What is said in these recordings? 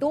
2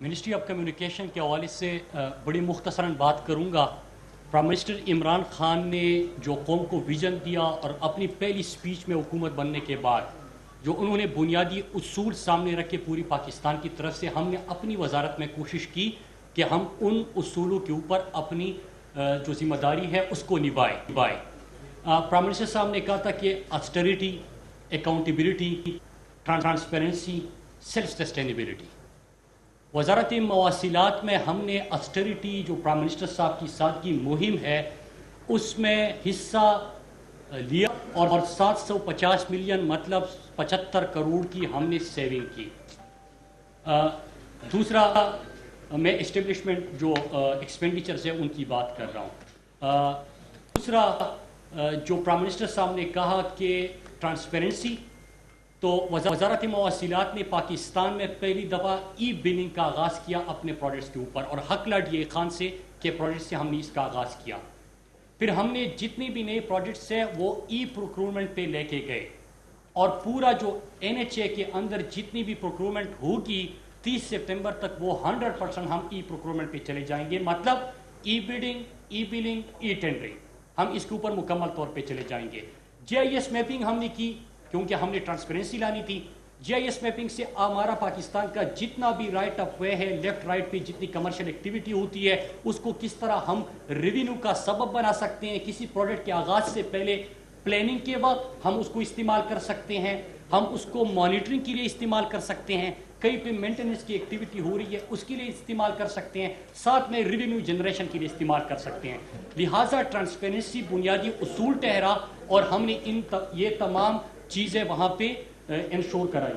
ministry of communication کے حوالے سے بڑی مختصراً بات کروں گا. پرائم منسٹر عمران خان نے جو قوم کو ویژن دیا اور اپنی پہلی سپیچ میں حکومت بننے کے بعد جو انہوں نے بنیادی اصول سامنے رکھے پوری پاکستان کی طرف سے، ہم نے اپنی وزارت میں کوشش کی کہ ہم ان اصولوں کے اوپر اپنی جو ذمہ داری ہے اس کو نبھائیں. پرائم منسٹر صاحب نے کہا تھا کہ austerity, accountability, transparency, self sustainability. وزارت مواصلات میں ہم نے آسٹریٹی جو پرائم منسٹر صاحب کی سالگی مہم ہے اس میں حصہ لیا اور 750 ملین مطلب 75 کروڑ کی ہم نے سیونگ کی. دوسرا میں اسٹیبلشمنٹ جو ایکسپینڈیچرز ہے ان کی بات کر رہا ہوں. دوسرا جو پرائم منسٹر صاحب نے کہا کہ ٹرانسپیرنسی، تو وزارت مواصلات نے پاکستان میں پہلی دفعہ ای بلنگ کا آغاز کیا اپنے پروجیکٹس کے اوپر، اور حق لاڈ یہ خان سے کہ پروجیکٹ سے ہم نے اس کا آغاز کیا. پھر ہم نے جتنی بھی نئے پروجیکٹس ہیں وہ ای پروکیورمنٹ پہ لے کے گئے، اور پورا جو NHA کے اندر جتنی بھی پروکیورمنٹ ہوگی 30 سپتمبر تک وہ 100% ہم ای پروکیورمنٹ پہ چلے جائیں گے. مطلب ای بڈنگ، ای بلنگ، ای ٹینڈرنگ، ہم اس کے اوپر مکمل طور پہ چلے جائیں گے. GIS میپنگ ہم نے کی کیونکہ ہم نے ٹرانسپیرنسی لانی تھی. GIS میپنگ سے ہمارا پاکستان کا جتنا بھی رائٹ آف وے ہے، لیفٹ رائٹ پہ جتنی کمرشل ایکٹیویٹی ہوتی ہے اس کو کس طرح ہم ریونیو کا سبب بنا سکتے ہیں. کسی پروجیکٹ کے آغاز سے پہلے پلاننگ کے وقت ہم اس کو استعمال کر سکتے ہیں، ہم اس کو مانیٹرنگ کے لیے استعمال کر سکتے ہیں، کہیں پہ مینٹیننس کی ایکٹیویٹی ہو رہی ہے اس کے لیے استعمال کر سکتے ہیں، ساتھ میں ریونیو جنریشن کے لیے استعمال کر سکتے ہیں. لہٰذا ٹرانسپیرنسی بنیادی اصول ٹھہرا اور ہم نے یہ تمام چیزیں وہاں پہ انشور کرائی.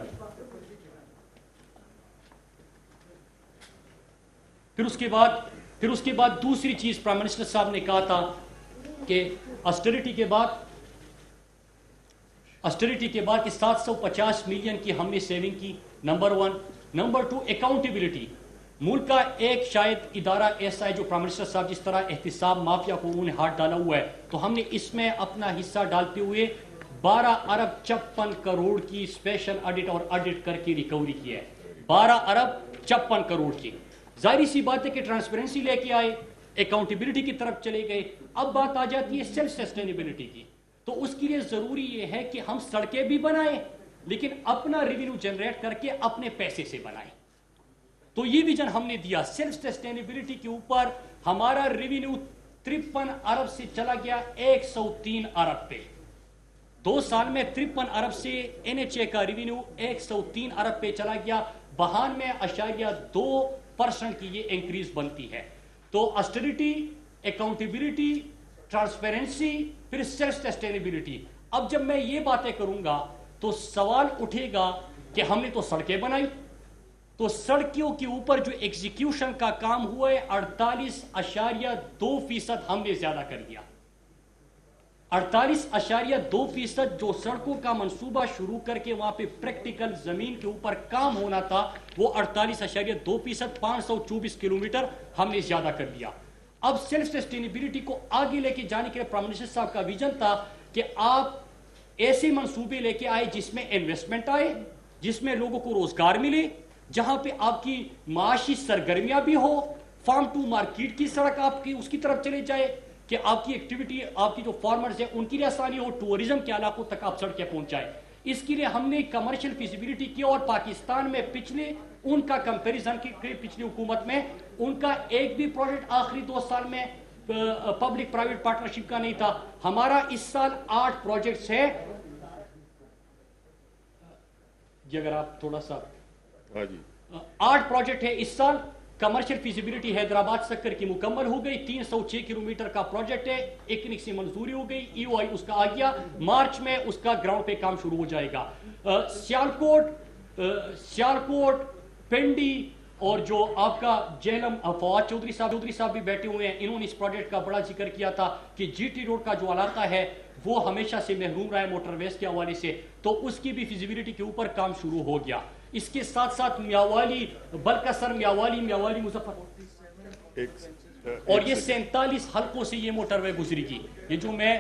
پھر اس کے بعد دوسری چیز پرائم منسٹر صاحب نے کہا تھا کہ آسٹریٹی کے بعد کہ 750 ملین کی ہم نے سیونگ کی. نمبر 1. Number 2 accountability. ملک کا ایک شاید ادارہ ایسا ہے جو پرائم منسٹر صاحب جس طرح احتساب مافیا کو انہوں نے ہاتھ ڈالا ہوا ہے، تو ہم نے اس میں اپنا حصہ ڈالتے ہوئے 12 ارب 56 کروڑ کی اسپیشل آڈٹ اور آڈٹ کر کے ریکوری کی ہے. 12 ارب 56 کروڑ کی. ظاہری سی بات ہے کہ ٹرانسپیرنسی لے کے آئے، اکاؤنٹیبلٹی کی طرف چلے گئے. اب بات آ جاتی ہے سیلف سسٹینیبلٹی کی. تو اس کے لیے ضروری یہ ہے کہ ہم سڑکیں بھی بنائیں لیکن اپنا ریونیو جنریٹ کر کے اپنے پیسے سے بنائیں. تو یہ ویژن ہم نے دیا. سیلف سسٹینیبلٹی کے اوپر ہمارا ریونیو 53 ارب سے چلا گیا 103 ارب پہ. 2 سال میں 53 ارب سے NHA کا ریونیو 103 ارب پہ چلا گیا. 92.2% کی یہ انکریز بنتی ہے. تو آسٹریٹی، اکاؤنٹیبلٹی، ٹرانسپیرنسی، پھر سیلف سسٹینیبلٹی. اب جب میں یہ باتیں کروں گا تو سوال اٹھے گا کہ ہم نے تو سڑکیں بنائی، تو سڑکوں کے اوپر جو ایگزیکیوشن کا کام ہوا ہے 48.2% ہم نے زیادہ کر دیا. 48.2% جو سڑکوں کا منصوبہ شروع کر کے وہاں پہ پریکٹیکل زمین کے اوپر کام ہونا تھا وہ 48.2%، 524 کلومیٹر ہم نے زیادہ کر دیا. اب سیلف سسٹینیبلٹی کو آگے لے کے جانے کے لیے پرائم منسٹر صاحب کا ویژن تھا کہ آپ ایسے منصوبے لے کے آئے جس میں انویسٹمنٹ آئے، جس میں لوگوں کو روزگار ملے، جہاں پہ آپ کی معاشی سرگرمیاں بھی ہو، فارم ٹو مارکیٹ کی سڑک آپ کی اس کی طرف چلے جائے کہ آپ کی ایکٹیویٹی، آپ کی جو فارمرز ہیں ان کی لیے آسانی ہو، ٹورزم کے علاقوں تک آپ سڑکیں پہنچائے. اس کے لیے ہم نے کمرشل فیزیبلٹی کی اور پاکستان میں پچھلے ان کا کمپیریزن کی پچھلی حکومت میں ان کا ایک بھی پروجیکٹ آخری 2 سال میں پبلک پرائیویٹ پارٹنرشپ کا نہیں تھا. ہمارا اس سال 8 پروجیکٹس ہیں. جی اگر آپ تھوڑا سا 8 پروجیکٹ ہے اس سال. کمرشل فیزیبلٹی حیدرآباد سکر کی مکمل ہو گئی. 306 کلومیٹر کا پروجیکٹ ہے. ایکنک سے منظوری ہو گئی. EOI اس کا آ گیا. مارچ میں اس کا گراؤنڈ پہ کام شروع ہو جائے گا. سیالکوٹ، پنڈی اور جو آپ کا جہلم فواد چودھری صاحب بھی بیٹھے ہوئے ہیں، انہوں نے اس پروجیکٹ کا بڑا ذکر کیا تھا کہ GT روڈ کا جو علاقہ ہے وہ ہمیشہ سے محروم رہا ہے موٹر ویز کے حوالے سے، تو اس کی بھی فیزیبلٹی کے اوپر کام شروع ہو گیا. اس کے ساتھ ساتھ میاوالی، بلکسر، میاوالی مظفر، اور یہ 47 حلقوں سے یہ موٹر وے گزری گی. یہ جو میں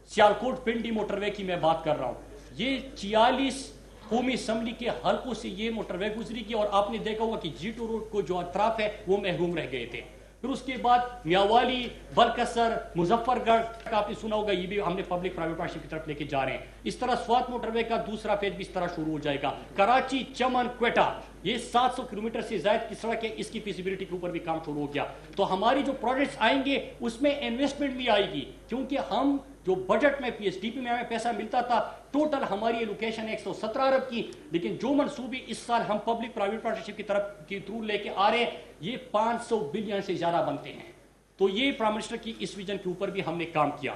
سیالکوٹ پنڈی موٹر وے کی میں بات کر رہا ہوں، یہ 46 قومی اسمبلی کے حلقوں سے یہ موٹر وے گزری کی اور آپ نے دیکھا ہوگا کہ جی2 روڈ کو جو اطراف ہے وہ محروم رہ گئے تھے. پھر اس کے بعد میاوالی، بلکسر، مظفر گڑھ کا آپ نے سنا ہوگا، یہ بھی ہم نے پبلک پرائیویٹ پارٹنرشپ کی طرف لے کے جا رہے ہیں. اس طرح سوات موٹر وے کا دوسرا فیز بھی اس طرح شروع ہو جائے گا. کراچی، چمن، کوئٹہ، یہ 700 کلومیٹر سے زائد کی سڑک ہے، اس کی فیزیبلٹی کے اوپر بھی کام شروع ہو گیا. تو ہماری جو پروجیکٹس آئیں گے اس میں انویسٹمنٹ بھی آئے گی، کیونکہ ہم جو بجٹ میں پی ایس ڈی پی میں ہمیں پیسہ ملتا تھا، ٹوٹل ہماری ایلوکیشن 117 ارب کی، لیکن جو منصوبے اس سال ہم پبلک پرائیویٹ پارٹنرشپ کی طرف کے تھرو لے کے آ رہے ہیں یہ 500 بلین سے زیادہ بنتے ہیں. تو یہ پرائم منسٹر کی اس ویژن کے اوپر بھی ہم نے کام کیا.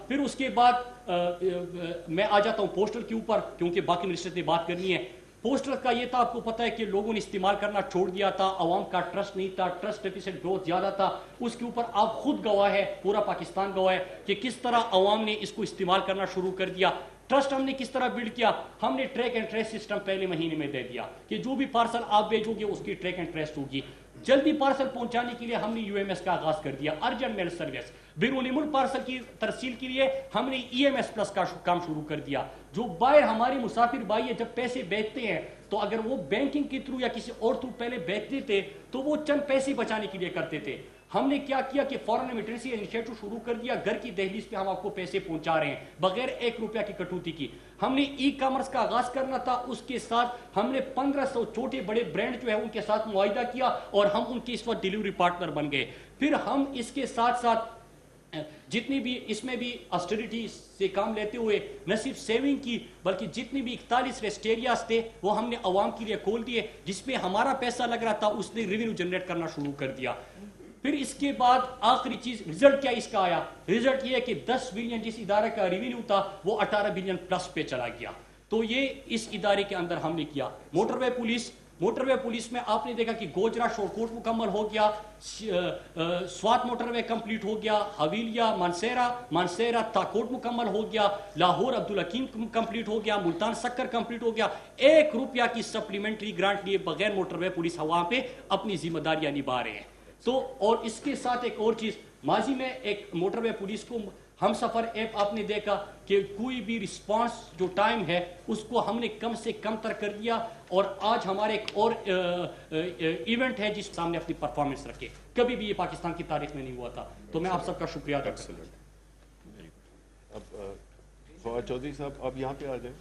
پھر اس کے بعد میں آ جاتا ہوں پوسٹل کے اوپر، کیونکہ باقی منسٹر نے بات کرنی ہے. پوسٹل کا یہ تھا، آپ کو پتہ ہے کہ لوگوں نے استعمال کرنا چھوڑ دیا تھا، عوام کا ٹرسٹ نہیں تھا، ٹرسٹ ڈیفیسٹ بہت زیادہ تھا. اس کے اوپر آپ خود گواہ ہے، پورا پاکستان گواہ ہے کہ کس طرح عوام نے اس کو استعمال کرنا شروع کر دیا. ٹرسٹ ہم نے کس طرح بلڈ کیا؟ ہم نے ٹریک اینڈ ٹریس سسٹم پہلے مہینے میں دے دیا کہ جو بھی پارسل آپ بھیجو گے اس کی ٹریک اینڈ ٹریس ہوگی. جلدی پارسل پہنچانے کے لیے ہم نے UMS کا آغاز کر دیا، ارجنٹ میل سروس. بیرونی ملک پارسل کی ترسیل کے لیے ہم نے EMS پلس کا کام شروع کر دیا. جو باہر ہمارے مسافر بھائی ہے جب پیسے بیچتے ہیں تو اگر وہ بینکنگ کے تھرو یا کسی اور تھرو پہلے بیچتے تھے تو وہ چند پیسے بچانے کے لیے کرتے تھے. ہم نے کیا کیا کہ فورن ایمرجنسی انیشیٹو شروع کر دیا، گھر کی دہلیز پہ ہم آپ کو پیسے پہنچا رہے ہیں بغیر 1 روپیہ کی کٹوتی کی. ہم نے ای کامرس کا آغاز کرنا تھا، اس کے ساتھ ہم نے 1500 چھوٹے بڑے برانڈ جو ہے ان کے ساتھ معاہدہ کیا اور ہم ان کے اس وقت ڈیلیوری پارٹنر بن گئے. پھر ہم اس کے ساتھ ساتھ جتنی بھی اس میں بھی آسٹریٹی سے کام لیتے ہوئے نہ صرف سیونگ کی بلکہ جتنی بھی 41 ریسٹ ایریاز تھے وہ ہم نے عوام کے لیے کھول دیے، جس پہ ہمارا پیسہ لگ رہا تھا اس نے ریونیو جنریٹ کرنا شروع کر دیا. پھر اس کے بعد آخری چیز رزلٹ کیا اس کا آیا؟ رزلٹ یہ ہے کہ 10 بلین جس ادارے کا ریونیو تھا وہ 18 بلین پلس پہ چلا گیا. تو یہ اس ادارے کے اندر ہم نے کیا. موٹر وے پولیس میں آپ نے دیکھا کہ گوجرا شور کوٹ مکمل ہو گیا، سوات موٹر وے کمپلیٹ ہو گیا، حویلیہ مانسیرا تاکوٹ مکمل ہو گیا، لاہور عبدالحکیم کمپلیٹ ہو گیا، ملتان سکر کمپلیٹ ہو گیا. 1 روپیہ کی سپلیمنٹری گرانٹ لیے بغیر موٹر وے پولیس وہاں پہ اپنی ذمہ داریاں نبھا رہے ہیں. تو اور اس کے ساتھ ایک اور چیز، ماضی میں ایک موٹر وے پولیس کو ہم سفر ایپ آپ نے دیکھا کہ کوئی بھی رسپانس جو ٹائم ہے اس کو ہم نے کم سے کم تر کر دیا. اور آج ہمارے ایک اور ایونٹ ہے جس سامنے اپنی پرفارمنس رکھے، کبھی بھی یہ پاکستان کی تاریخ میں نہیں ہوا تھا. تو میں آپ سب کا شکریہ ادا کرتا ہوں. اب فواد چودھری صاحب آپ یہاں پہ آ جائیں.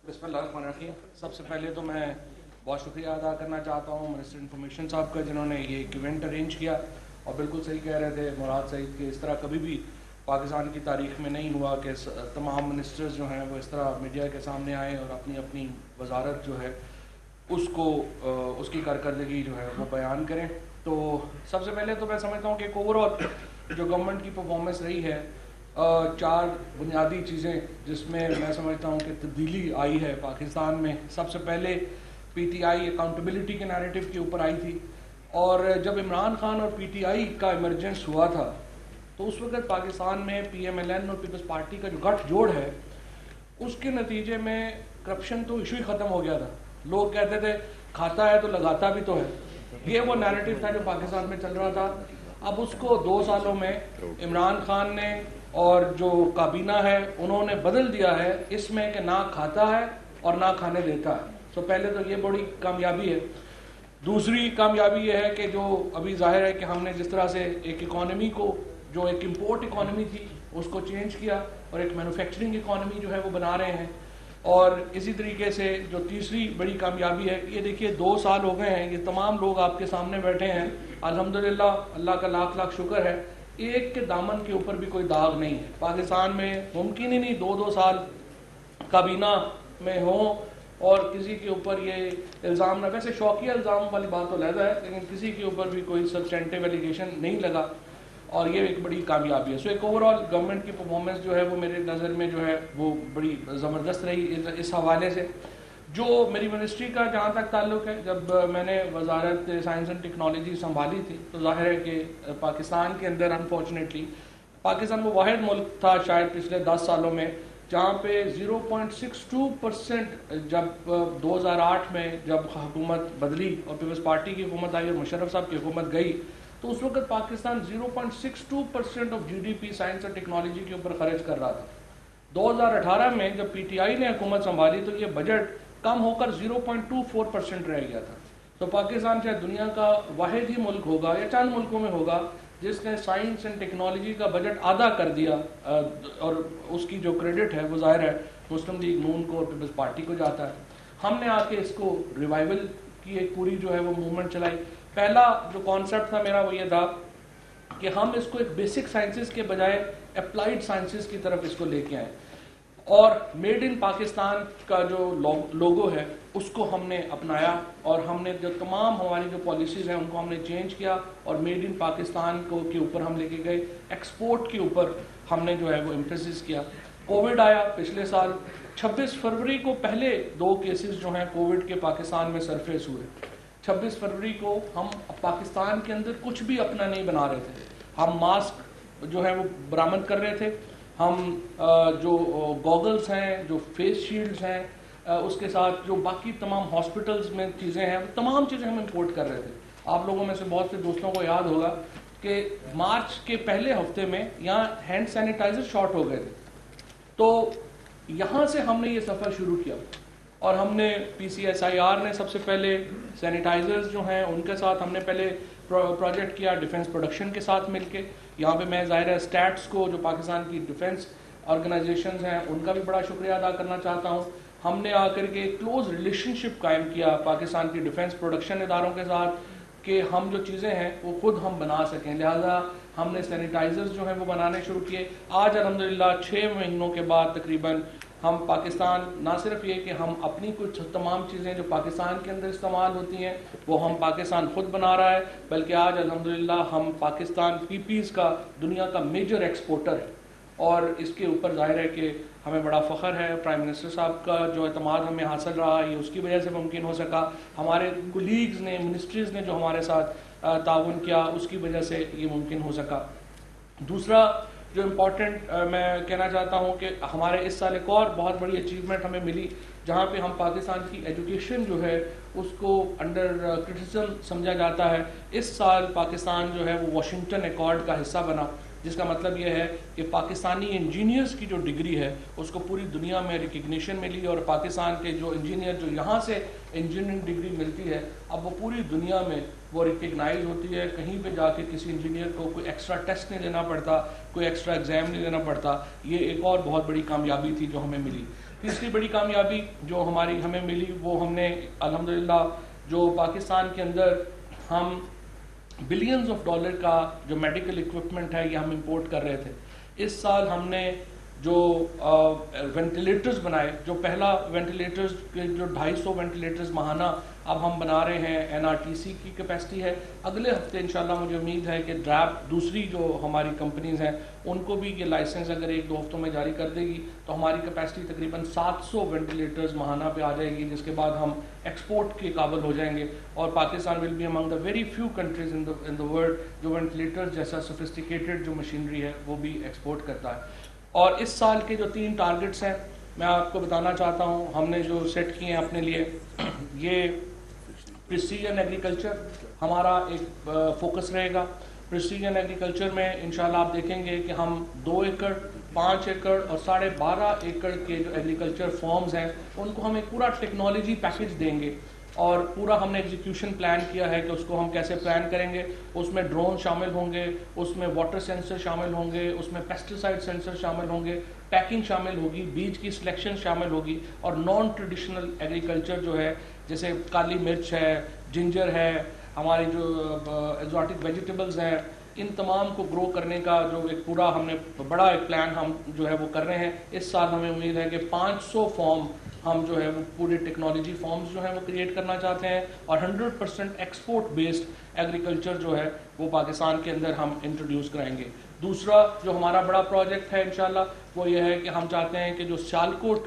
بسم اللہ الرحمن الرحیم. سب سے پہلے تو میں بہت شکریہ ادا کرنا چاہتا ہوں منسٹر انفارمیشن صاحب کا جنہوں نے یہ ایک ایونٹ ارینج کیا. اور بالکل صحیح کہہ رہے تھے مراد سعید کہ اس طرح کبھی بھی پاکستان کی تاریخ میں نہیں ہوا کہ تمام منسٹرز جو ہیں وہ اس طرح میڈیا کے سامنے آئیں اور اپنی اپنی وزارت جو ہے اس کو اس کی کارکردگی جو ہے وہ بیان کریں. تو سب سے پہلے تو میں سمجھتا ہوں کہ ایک اوور آل جو گورنمنٹ کی پرفارمنس رہی ہے 4 بنیادی چیزیں جس میں میں سمجھتا ہوں کہ تبدیلی آئی ہے پاکستان میں. سب سے پہلے PTI اکاؤنٹیبلٹی کے نیریٹو کے اوپر آئی تھی. اور جب عمران خان اور PTI کا ایمرجنس ہوا تھا تو اس وقت پاکستان میں PMLN اور پیپلز پارٹی کا جو گٹھ جوڑ ہے اس کے نتیجے میں کرپشن تو ایشو ہی ختم ہو گیا تھا. لوگ کہتے تھے کھاتا ہے تو لگاتا بھی تو ہے. یہ وہ نیریٹو تھا جو پاکستان میں چل رہا تھا. اب اس کو 2 سالوں میں عمران خان نے اور جو کابینہ ہے انہوں نے بدل دیا ہے اس میں کہ نہ کھاتا ہے اور نہ کھانے دیتا ہے. تو پہلے تو یہ بڑی کامیابی ہے. دوسری کامیابی یہ ہے کہ جو ابھی ظاہر ہے کہ ہم نے جس طرح سے ایک اکانومی کو جو ایک امپورٹ اکانومی تھی اس کو چینج کیا اور ایک مینوفیکچرنگ اکانومی جو ہے وہ بنا رہے ہیں. اور اسی طریقے سے جو تیسری بڑی کامیابی ہے یہ دیکھیے 2 سال ہو گئے ہیں، یہ تمام لوگ آپ کے سامنے بیٹھے ہیں، الحمدللہ اللہ کا لاکھ لاکھ شکر ہے ایک کے دامن کے اوپر بھی کوئی داغ نہیں ہے. پاکستان میں ممکن ہی نہیں 2 سال کابینہ میں ہوں اور کسی کے اوپر یہ الزام نہ، ویسے شوقیہ الزام والی بات تو علیحدہ ہے لیکن کسی کے اوپر بھی کوئی سبسٹینٹیو ایلیگیشن نہیں لگا اور یہ ایک بڑی کامیابی ہے. سو ایک اوور آل گورنمنٹ کی پرفارمنس جو ہے وہ میرے نظر میں جو ہے وہ بڑی زبردست رہی اس حوالے سے. جو میری منسٹری کا جہاں تک تعلق ہے، جب میں نے وزارت سائنس اینڈ ٹیکنالوجی سنبھالی تھی تو ظاہر ہے کہ پاکستان کے اندر انفارچونیٹلی پاکستان وہ واحد ملک تھا شاید پچھلے 10 سالوں میں جہاں پہ 0.62% جب 2008 میں جب حکومت بدلی اور پیپلز پارٹی کی حکومت آئی اور مشرف صاحب کی حکومت گئی تو اس وقت پاکستان 0.62% آف GDP سائنس اور ٹیکنالوجی کے اوپر خرچ کر رہا تھا. 2018 میں جب PTI نے حکومت سنبھالی تو یہ بجٹ کم ہو کر 0.24% رہ گیا تھا. تو پاکستان شاید دنیا کا واحد ہی ملک ہوگا یا چند ملکوں میں ہوگا جس نے سائنس اینڈ ٹیکنالوجی کا بجٹ آدھا کر دیا, اور اس کی جو کریڈٹ ہے وہ ظاہر ہے مسلم لیگ نون کو اور پیپلز پارٹی کو جاتا ہے. ہم نے آ کے اس کو ریوائول کی ایک پوری جو ہے وہ موومنٹ چلائی. پہلا جو کانسیپٹ تھا میرا وہ یہ تھا کہ ہم اس کو ایک بیسک سائنسز کے بجائے اپلائیڈ سائنسز کی طرف اس کو لے کے آئیں, اور میڈ ان پاکستان کا جو لوگو ہے اس کو ہم نے اپنایا, اور ہم نے جو تمام ہماری جو پالیسیز ہیں ان کو ہم نے چینج کیا اور میڈ ان پاکستان کو کے اوپر ہم لے کے گئے. ایکسپورٹ کے اوپر ہم نے جو ہے وہ ایمفیسس کیا. کووڈ آیا پچھلے سال 26 فروری کو پہلے 2 کیسز جو ہیں کووڈ کے پاکستان میں سرفیس ہوئے. 26 فروری کو ہم پاکستان کے اندر کچھ بھی اپنا نہیں بنا رہے تھے. ہم ماسک جو ہے وہ برآمد کر رہے تھے, ہم جو گوگلز ہیں, جو فیس شیلڈز ہیں, اس کے ساتھ جو باقی تمام ہاسپٹلز میں چیزیں ہیں, تمام چیزیں ہم امپورٹ کر رہے تھے. آپ لوگوں میں سے بہت سے دوستوں کو یاد ہوگا کہ مارچ کے پہلے ہفتے میں یہاں ہینڈ سینیٹائزر شارٹ ہو گئے تھے. تو یہاں سے ہم نے یہ سفر شروع کیا, اور ہم نے PCSIR نے سب سے پہلے سینیٹائزرز جو ہیں ان کے ساتھ ہم نے پہلے پروجیکٹ کیا ڈیفنس پروڈکشن کے ساتھ مل کے. یہاں پہ میں ظاہر ہے اسٹیٹس کو جو پاکستان کی ڈیفنس آرگنائزیشنز ہیں ان کا بھی بڑا شکریہ ادا کرنا چاہتا ہوں. ہم نے آ کر کے کلوز ریلیشن شپ قائم کیا پاکستان کی ڈیفنس پروڈکشن اداروں کے ساتھ کہ ہم جو چیزیں ہیں وہ خود ہم بنا سکیں. لہٰذا ہم نے سینیٹائزرز جو ہیں وہ بنانے شروع کیے. آج الحمدللہ 6 مہینوں کے بعد تقریباً ہم پاکستان نہ صرف یہ کہ ہم اپنی کچھ تمام چیزیں جو پاکستان کے اندر استعمال ہوتی ہیں وہ ہم پاکستان خود بنا رہا ہے, بلکہ آج الحمدللہ ہم پاکستان PPs کا دنیا کا میجر ایکسپورٹر ہے. اور اس کے اوپر ظاہر ہے کہ ہمیں بڑا فخر ہے. پرائم منسٹر صاحب کا جو اعتماد ہمیں حاصل رہا یہ اس کی وجہ سے ممکن ہو سکا. ہمارے کولیگز نے, منسٹریز نے جو ہمارے ساتھ تعاون کیا اس کی وجہ سے یہ ممکن ہو سکا. دوسرا جو امپورٹنٹ میں کہنا چاہتا ہوں کہ ہمارے اس سال ایک اور بہت بڑی اچیومنٹ ہمیں ملی جہاں پہ ہم پاکستان کی ایجوکیشن جو ہے اس کو انڈر کرٹیسزم سمجھا جاتا ہے. اس سال پاکستان جو ہے وہ واشنگٹن ایکارڈ کا حصہ بنا, جس کا مطلب یہ ہے کہ پاکستانی انجینئرز کی جو ڈگری ہے اس کو پوری دنیا میں ریکگنیشن ملی, اور پاکستان کے جو انجینئر جو یہاں سے انجینئرنگ ڈگری ملتی ہے اب وہ پوری دنیا میں وہ ریکگنائز ہوتی ہے. کہیں پہ جا کے کسی انجینئر کو کوئی ایکسٹرا ٹیسٹ نہیں دینا پڑتا, کوئی ایکسٹرا ایگزام نہیں دینا پڑتا. یہ ایک اور بہت بڑی کامیابی تھی جو ہمیں ملی. تیسری بڑی کامیابی جو ہمیں ملی وہ ہم نے الحمدللہ جو پاکستان کے اندر ہم بلینز آف ڈالر کا جو میڈیکل اکوپمنٹ ہے یہ ہم امپورٹ کر رہے تھے. اس سال ہم نے جو وینٹیلیٹرز بنائے, جو پہلا وینٹیلیٹرز کے جو 250 وینٹیلیٹرز ماہانہ اب ہم بنا رہے ہیں, NRTC کی کیپیسٹی ہے. اگلے ہفتے انشاءاللہ مجھے امید ہے کہ ڈراب دوسری جو ہماری کمپنیز ہیں ان کو بھی یہ لائسنس اگر 1-2 ہفتوں میں جاری کر دے گی تو ہماری کیپیسٹی تقریباً 700 وینٹیلیٹرز ماہانہ پہ آ جائے گی, جس کے بعد ہم ایکسپورٹ کے قابل ہو جائیں گے. اور Pakistan will be among the very few countries in the world جو وینٹیلیٹرز جیسا سوفسٹیکیٹڈ جو مشینری ہے وہ بھی ایکسپورٹ کرتا ہے. اور اس سال کے جو 3 ٹارگٹس ہیں میں آپ کو بتانا چاہتا ہوں ہم نے جو سیٹ کیے ہیں اپنے لیے. یہ پریسیجن ایگریکلچر ہمارا ایک فوکس رہے گا. پریسیجن ایگریکلچر میں انشاءاللہ آپ دیکھیں گے کہ ہم 2 ایکڑ 5 ایکڑ اور 12.5 ایکڑ کے جو ایگریکلچر فارمز ہیں ان کو ہم ایک پورا ٹیکنالوجی پیکج دیں گے, اور پورا ہم نے ایگزیکیوشن پلان کیا ہے کہ اس کو ہم کیسے پلان کریں گے. اس میں ڈرون شامل ہوں گے, اس میں واٹر سینسر شامل ہوں گے, اس میں پیسٹیسائڈ سینسر شامل ہوں گے, پیکنگ شامل ہوگی, بیج کی سلیکشن شامل ہوگی, اور نان ٹریڈیشنل ایگریکلچر جو ہے جیسے کالی مرچ ہے, جنجر ہے, ہماری جو ایگزاٹک ویجیٹیبلز ہیں, ان تمام کو گرو کرنے کا جو ایک پورا ہم نے بڑا ایک پلان ہم جو ہے وہ کر رہے ہیں. اس سال ہمیں امید ہے کہ 500 فارم ہم جو ہے وہ پورے ٹیکنالوجی فارمز جو ہیں وہ کریٹ کرنا چاہتے ہیں, اور 100% ایکسپورٹ بیسڈ ایگریکلچر جو ہے وہ پاکستان کے اندر ہم انٹروڈیوس کرائیں گے. دوسرا جو ہمارا بڑا پروجیکٹ ہے انشاءاللہ وہ یہ ہے کہ ہم چاہتے ہیں کہ جو سیالکوٹ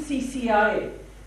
CCI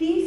30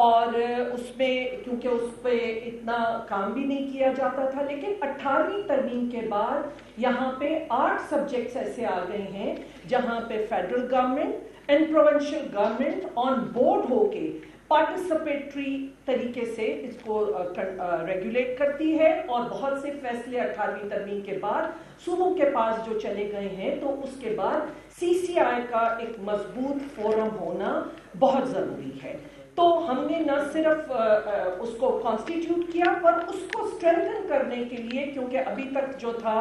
اور اس میں کیونکہ اس پہ اتنا کام بھی نہیں کیا جاتا تھا، لیکن 18ویں ترمیم کے بعد یہاں پہ 8 سبجیکٹس ایسے آ گئے ہیں جہاں پہ federal government and provincial government on board ہو کے پارٹیسپیٹری طریقے سے اس کو ریگولیٹ کرتی ہے، اور بہت سے فیصلے 18ویں ترمیم کے بعد صوبوں کے پاس جو چلے گئے ہیں، تو اس کے بعد CCI کا ایک مضبوط فورم ہونا بہت ضروری ہے۔ تو ہم نے نہ صرف اس کو کانسٹیٹیوٹ کیا پر اس کو اسٹرینتھن کرنے کے لیے، کیونکہ ابھی تک جو تھا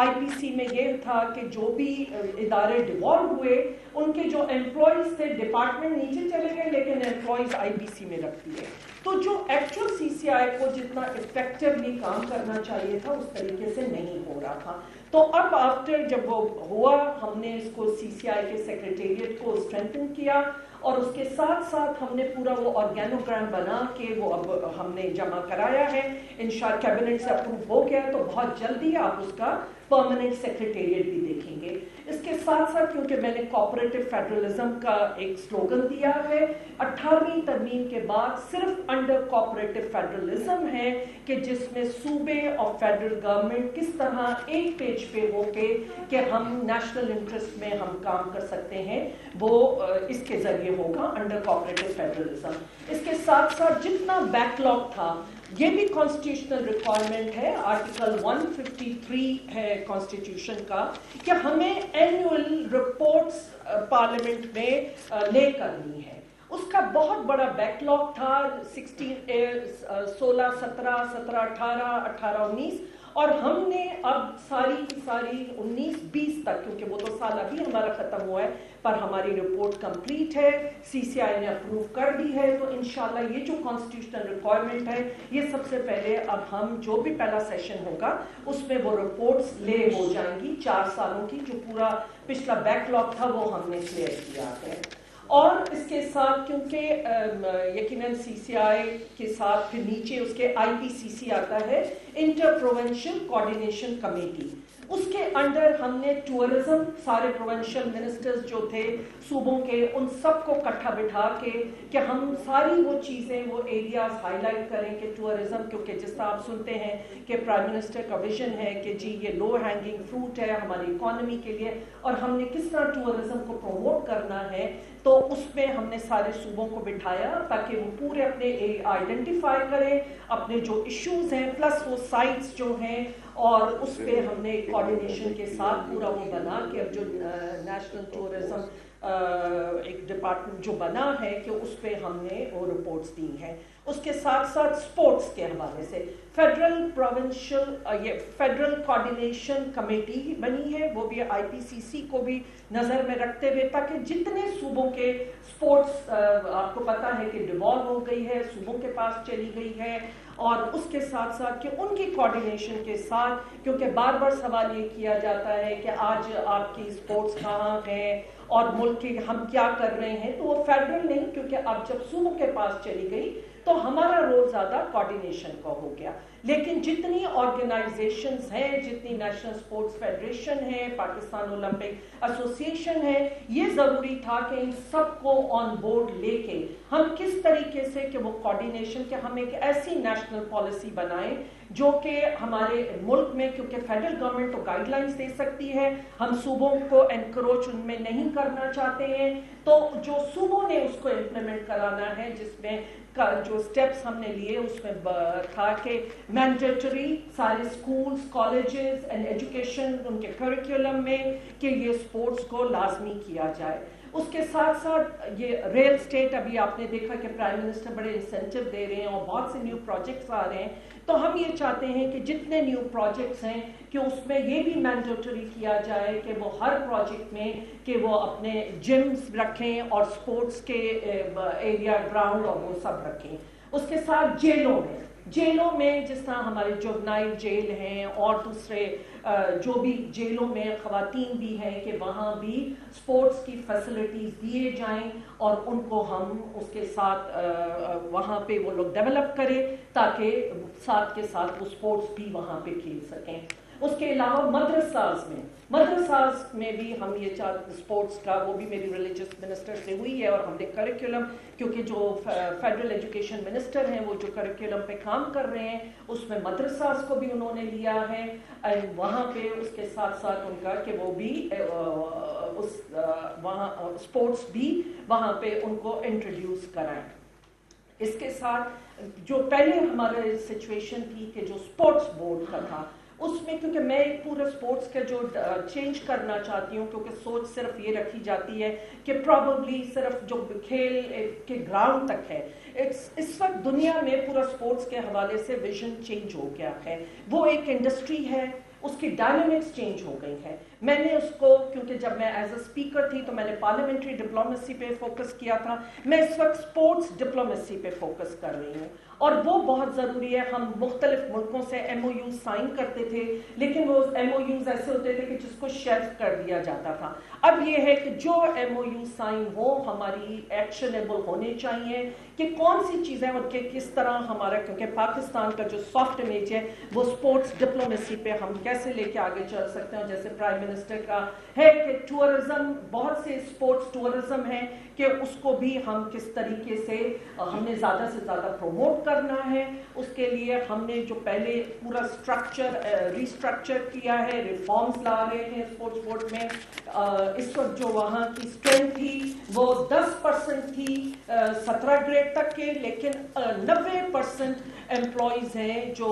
IPC میں یہ تھا کہ جو بھی ادارے ڈیوالو ہوئے ان کے جو امپلائیز تھے ڈپارٹمنٹ نیچے چلے گئے لیکن امپلائیز IPC میں رکھتی ہے، تو جو ایکچوئل CCI کو جتنا افیکٹولی کام کرنا چاہیے تھا اس طریقے سے نہیں ہو رہا تھا۔ تو اب آفٹر جب وہ ہوا، ہم نے اس کو CCI کے سیکریٹریٹ کو اسٹرینتھن کیا، اور اس کے ساتھ ساتھ ہم نے پورا وہ آرگینوگرام بنا کے وہ اب ہم نے جمع کرایا ہے، انشاءاللہ کیبنٹ سے اپروو ہو گیا، تو بہت جلدی آپ اس کا پرماننٹ سیکریٹریٹ بھی دیکھیں گے۔ اس کے ساتھ ساتھ کیونکہ میں نے کوآپریٹو فیڈرلزم کا ایک سلوگن دیا ہے، 18ویں ترمیم کے بعد صرف انڈر کوآپریٹو فیڈرلزم ہے کہ جس میں صوبے اور فیڈرل گورنمنٹ کس طرح ایک پیج پہ ہو کے کہ ہم نیشنل انٹرسٹ میں ہم کام کر سکتے ہیں، وہ اس کے ذریعے ہوگا انڈر کوآپریٹو فیڈرلزم۔ اس کے ساتھ ساتھ جتنا بیک لاگ تھا یہ بھی کانسٹیٹیوشنل ریکوائرمنٹ ہے، آرٹیکل 153 ہے کانسٹیٹیوشن کا کہ ہمیں اینوئل رپورٹس پارلیمنٹ میں لے کرنی ہے۔ اس کا بہت بڑا بیک لاگ تھا، 16 17 17 18 18 19، اور ہم نے اب ساری کی ساری 19 20 تک، کیونکہ وہ تو سال ابھی ہمارا ختم ہوا ہے پر ہماری رپورٹ کمپلیٹ ہے، CCI نے اپروو کر دی ہے، تو انشاءاللہ یہ جو کانسٹیٹیوشنل ریکوائرمنٹ ہے یہ سب سے پہلے اب ہم جو بھی پہلا سیشن ہوگا اس میں وہ رپورٹس لے ہو جائیں گی، 4 سالوں کی جو پورا پچھلا بیک لاگ تھا وہ ہم نے کلیئر کیا ہے۔ اور اس کے ساتھ کیونکہ یقیناً CCI کے ساتھ پھر نیچے اس کے IPCC آتا ہے، انٹر پروونشل کوآرڈینیشن کمیٹی، اس کے انڈر ہم نے ٹورزم سارے پروونشل منسٹرز جو تھے صوبوں کے ان سب کو کٹھا بٹھا کے کہ ہم ساری وہ چیزیں وہ ایریاز ہائی لائٹ کریں کہ ٹورزم، کیونکہ جس طرح آپ سنتے ہیں کہ پرائم منسٹر کا ویژن ہے کہ جی یہ لو ہینگنگ فروٹ ہے ہماری اکانومی کے لیے، اور ہم نے کس طرح ٹورزم کو پروموٹ کرنا ہے، تو اس میں ہم نے سارے صوبوں کو بٹھایا تاکہ وہ پورے اپنے آئیڈینٹیفائی کریں اپنے جو ایشوز ہیں پلس وہ سائٹس جو ہیں، اور اس پہ ہم نے کوآرڈینیشن کے ساتھ پورا وہ بنا کہ اب جو نیشنل ٹورزم ایک ڈپارٹمنٹ جو بنا ہے کہ اس پہ ہم نے وہ رپورٹس دی ہیں۔ اس کے ساتھ ساتھ سپورٹس کے حوالے سے فیڈرل کوآرڈینیشن کمیٹی بنی ہے، وہ بھی IPCC کو بھی نظر میں رکھتے ہوئے تاکہ جتنے صوبوں کے سپورٹس آپ کو پتا ہے کہ ڈیوالو ہو گئی ہے، صوبوں کے پاس چلی گئی ہے، اور اس کے ساتھ ساتھ کہ ان کی کوآرڈینیشن کے ساتھ، کیونکہ بار بار سوال یہ کیا جاتا ہے کہ آج آپ کی سپورٹس کہاں ہیں اور ملک کے ہم کیا کر رہے ہیں، تو وہ فیڈرل نہیں، کیونکہ اب جب صوبوں کے پاس چلی گئی تو ہمارا رول زیادہ کوآرڈینیشن کا ہو گیا۔ لیکن جتنی آرگنائزیشنز ہیں، جتنی نیشنل سپورٹس فیڈریشن ہے، پاکستان اولمپک ایسوسیشن ہے، یہ ضروری تھا کہ ان سب کو آن بورڈ لے کے ہم کس طریقے سے کہ وہ کوآرڈینیشن کہ ہم ایک ایسی نیشنل پالیسی بنائیں جو کہ ہمارے ملک میں، کیونکہ فیڈرل گورنمنٹ تو گائیڈ لائنز دے سکتی ہے، ہم صوبوں کو انکروچ ان میں نہیں کرنا چاہتے ہیں، تو جو صوبوں نے اس کو امپلیمنٹ کرانا ہے، جس میں جو سٹیپس ہم نے لیے اس میں تھا کہ مینڈیٹری سارے سکولز کالجز اینڈ ایجوکیشن ان کے کریکولم میں کہ یہ سپورٹس کو لازمی کیا جائے۔ اس کے ساتھ ساتھ یہ ریل اسٹیٹ، ابھی آپ نے دیکھا کہ پرائم منسٹر بڑے انسینٹیو دے رہے ہیں اور بہت سے نیو پروجیکٹس آ رہے ہیں، تو ہم یہ چاہتے ہیں کہ جتنے نیو پروجیکٹس ہیں کہ اس میں یہ بھی مینڈیٹری کیا جائے کہ وہ ہر پروجیکٹ میں کہ وہ اپنے جمز رکھیں اور سپورٹس کے ایریا گراؤنڈ اور وہ سب رکھیں۔ اس کے ساتھ جیلوں میں جس طرح ہمارے جوونائل جیل ہیں اور دوسرے جو بھی جیلوں میں خواتین بھی ہیں کہ وہاں بھی سپورٹس کی فیسلٹیز دیے جائیں اور ان کو ہم اس کے ساتھ وہاں پہ وہ لوگ ڈیولپ کریں تاکہ ساتھ کے ساتھ وہ سپورٹس بھی وہاں پہ کھیل سکیں۔ اس کے علاوہ مدرساز میں بھی ہم یہ سپورٹس کا وہ بھی میری ریلیجس منسٹر سے ہوئی ہے اور ہم نے کریکولم کیونکہ جو فیڈرل ایجوکیشن منسٹر ہیں وہ جو کریکولم پہ کام کر رہے ہیں اس میں مدرساز کو بھی انہوں نے لیا ہے وہاں پہ اس کے ساتھ ساتھ ان کا کہ وہ بھی وہاں سپورٹس بھی وہاں پہ ان کو انٹروڈیوس کرائیں. اس کے ساتھ جو پہلے ہمارے سچویشن تھی کہ جو سپورٹس بورڈ کا تھا اس میں کیونکہ میں پورا سپورٹس کا جو چینج کرنا چاہتی ہوں کیونکہ سوچ صرف یہ رکھی جاتی ہے کہ پرابیبلی صرف جو کھیل کے گراؤنڈ تک ہے. اس وقت دنیا میں پورا سپورٹس کے حوالے سے ویژن چینج ہو گیا ہے. وہ ایک انڈسٹری ہے, اس کی ڈائنامکس چینج ہو گئی ہے. میں نے اس کو کیونکہ جب میں ایز اے اسپیکر تھی تو میں نے پارلیمنٹری ڈپلومیسی پہ فوکس کیا تھا. میں اس وقت سپورٹس ڈپلومیسی پہ فوکس کر رہی ہوں اور وہ بہت ضروری ہے. ہم مختلف ملکوں سے ایم او یو سائن کرتے تھے لیکن وہ ایم او یوز ایسے ہوتے تھے کہ جس کو شیلف کر دیا جاتا تھا. اب یہ ہے کہ جو ایم او یو سائن ہو ہماری ایکشنیبل ہونے چاہیے کہ کون سی چیزیں اور کہ کس طرح ہمارا کیونکہ پاکستان کا جو سافٹ امیج ہے وہ سپورٹس ڈپلومیسی پہ ہم کیسے لے کے آگے چل سکتے ہیں. جیسے پرائم منسٹر کا ہے کہ ٹورزم, بہت سے سپورٹس ٹورزم ہیں کہ اس کو بھی ہم کس طریقے سے ہم نے زیادہ سے زیادہ پروموٹ کرنا ہے. اس کے لیے ہم نے جو پہلے پورا ریسٹرکچر کیا ہے, ریفارمز لا رہے ہیں سپورٹس بورڈ میں. اس وقت جو وہاں کی اسٹرینتھ تھی وہ 10% تھی 17 گریڈ تک کے, لیکن 90% امپلائیز ہیں جو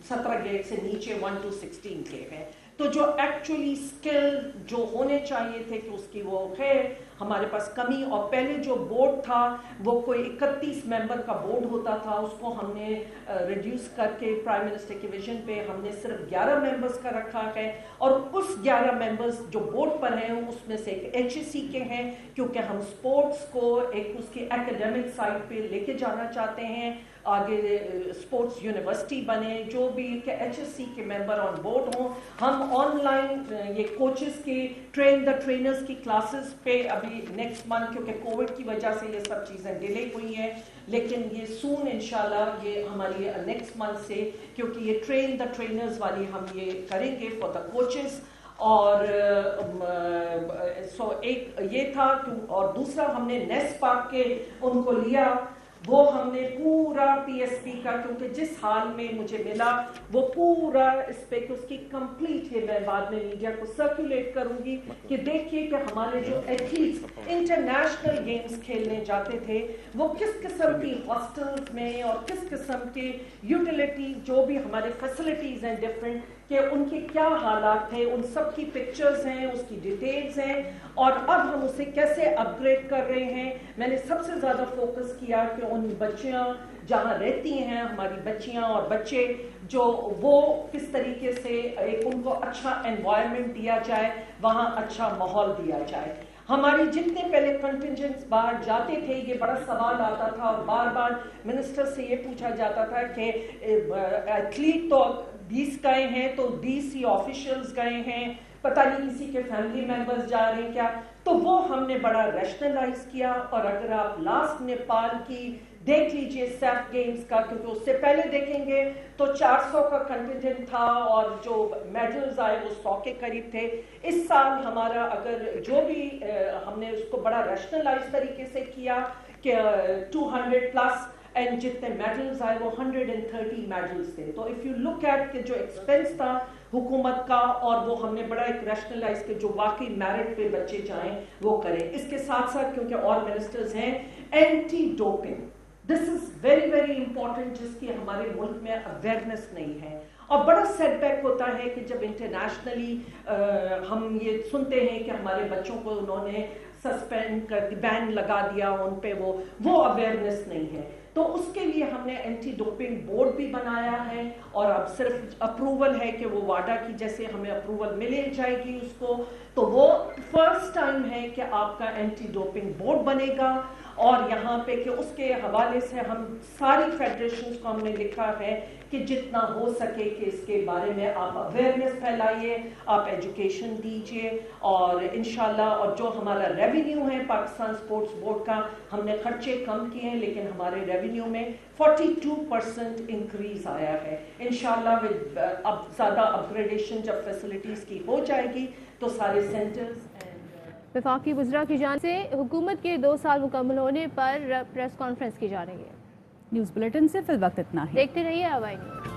17 گریڈ سے نیچے 1 to 16 کے ہیں. تو جو ایکچولی اسکل جو ہونے چاہیے تھے کہ اس کی وہ ہے ہمارے پاس کمی. اور پہلے جو بورڈ تھا وہ کوئی 31 ممبر کا بورڈ ہوتا تھا, اس کو ہم نے ریڈیوس کر کے پرائم منسٹر کے ویژن پہ ہم نے صرف 11 ممبرز کا رکھا ہے. اور اس 11 ممبرز جو بورڈ پر ہیں اس میں سے ایک ایچ ایس سی کے ہیں کیونکہ ہم سپورٹس کو ایک اس کی ایکیڈیمک سائڈ پہ لے کے جانا چاہتے ہیں, آگے سپورٹس یونیورسٹی بنے, جو بھی کہ ایچ ایس سی کے ممبر آن بورڈ ہوں. ہم آن لائن یہ کوچز کی ٹرین دا ٹرینرز کی کلاسز پہ ابھی نیکسٹ منتھ کیونکہ کووڈ کی وجہ سے یہ سب چیزیں ڈیلے ہوئی ہیں لیکن یہ سون انشاءاللہ یہ ہماری نیکسٹ منتھ سے کیونکہ یہ ٹرین دا ٹرینرز والی ہم یہ کریں گے فار دا کوچز. اور سو ایک یہ تھا. اور دوسرا ہم نے نیس پاک کے ان کو لیا, وہ ہم نے پورا پی ایس پی کا کیونکہ جس حال میں مجھے ملا وہ پورا اس پہ کہ اس کی کمپلیٹ ہے. میں بعد میں میڈیا کو سرکولیٹ کروں گی کہ دیکھیے کہ ہمارے جو ایتھلیٹس انٹرنیشنل گیمز کھیلنے جاتے تھے وہ کس قسم کی ہاسٹلز میں اور کس قسم کے یوٹیلیٹی جو بھی ہمارے فیسلٹیز ہیں ڈفرینٹ کہ ان کے کیا حالات تھے, ان سب کی پکچرز ہیں, اس کی ڈیٹیلز ہیں اور اب ہم اسے کیسے اپ گریڈ کر رہے ہیں. میں نے سب سے زیادہ فوکس کیا کہ ان بچیاں جہاں رہتی ہیں ہماری بچیاں اور بچے جو وہ کس طریقے سے ایک ان کو اچھا انوائرمنٹ دیا جائے, وہاں اچھا ماحول دیا جائے. ہماری جتنے پہلے کنٹینجنٹس باہر جاتے تھے یہ بڑا سوال آتا تھا اور بار بار منسٹر سے یہ پوچھا جاتا تھا کہ ایتھلیٹ تو 20 گئے ہیں تو DC آفیشلز گئے ہیں, پتہ نہیں کسی کے فیملی ممبرز جا رہے ہیں کیا. تو وہ ہم نے بڑا ریشنلائز کیا. اور اگر آپ لاسٹ نیپال کی دیکھ لیجئے سیف گیمز کا کیونکہ اس سے پہلے دیکھیں گے تو 400 کا کنٹینجنٹ تھا اور جو میڈلز آئے وہ 100 کے قریب تھے. اس سال ہمارا اگر جو بھی ہم نے اس کو بڑا ریشنلائز طریقے سے کیا کہ 200 پلس اینڈ جتنے میڈلز آئے وہ 130 میڈلز تھے. تو اف یو لک ایٹ کہ جو ایکسپینس تھا حکومت کا اور وہ ہم نے بڑا ایک ریشنلائز کہ جو واقعی میرٹ پہ بچے جائیں وہ کریں. اس کے ساتھ ساتھ کیونکہ اور منسٹرز ہیں anti doping, this is very very important جس کی ہمارے ملک میں اویئرنیس نہیں ہے. اور بڑا سیٹ بیک ہوتا ہے کہ جب انٹرنیشنلی ہم یہ سنتے ہیں کہ ہمارے بچوں کو انہوں نے سسپینڈ کر بین لگا دیا ان پہ, وہ اویئرنیس نہیں ہے. تو اس کے لیے ہم نے اینٹی ڈوپنگ بورڈ بھی بنایا ہے اور اب صرف اپروول ہے کہ وہ واڈا کی جیسے ہمیں اپروول ملے جائے گی اس کو, تو وہ فرسٹ ٹائم ہے کہ آپ کا اینٹی ڈوپنگ بورڈ بنے گا. اور یہاں پہ کہ اس کے حوالے سے ہم ساری فیڈریشنز کو ہم نے لکھا ہے کہ جتنا ہو سکے کہ اس کے بارے میں آپ اویئرنیس پھیلائیے, آپ ایجوکیشن دیجئے, اور انشاءاللہ اور جو ہمارا ریونیو ہے پاکستان سپورٹس بورڈ کا, ہم نے خرچے کم کیے ہیں لیکن ہمارے ریونیو میں 42% انکریز آیا ہے. انشاءاللہ اب زیادہ اپگریڈیشن جب فیسلٹیز کی ہو جائے گی تو سارے سینٹرز. وفاقی وزراء کی جانب سے حکومت کے 2 سال مکمل ہونے پر پریس کانفرنس کی جا رہی ہے. نیوز بلیٹن سے فی الوقت اتنا ہی. دیکھتے رہیے ہوائی نیوز.